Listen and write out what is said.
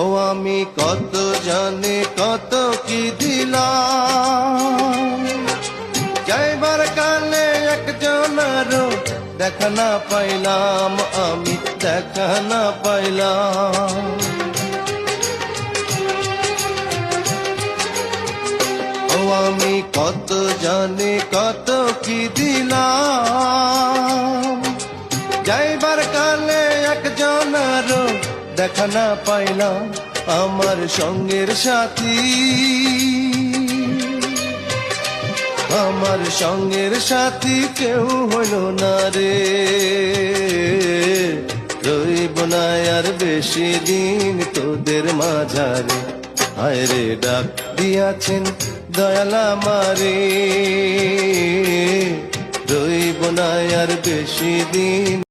ও আমি কত জানি কত কি দিলাম, যাইবার কালে একজনেরও দেখা না পাইলাম, আমি দেখা না পাইলাম। ও আমি কত জানি কত কি দিলাম, যাইবার কালে একজনেরও দেখা না পাইলাম। আমার সঙ্গের সাথী, আমার সঙ্গের সাথী কেউ হইল না রে, রইব না আর বেশি দিন তোদের মাঝারে। হায় রে ডাক দিয়াছেন দয়াল আমারে, রইব না আর বেশি দিন।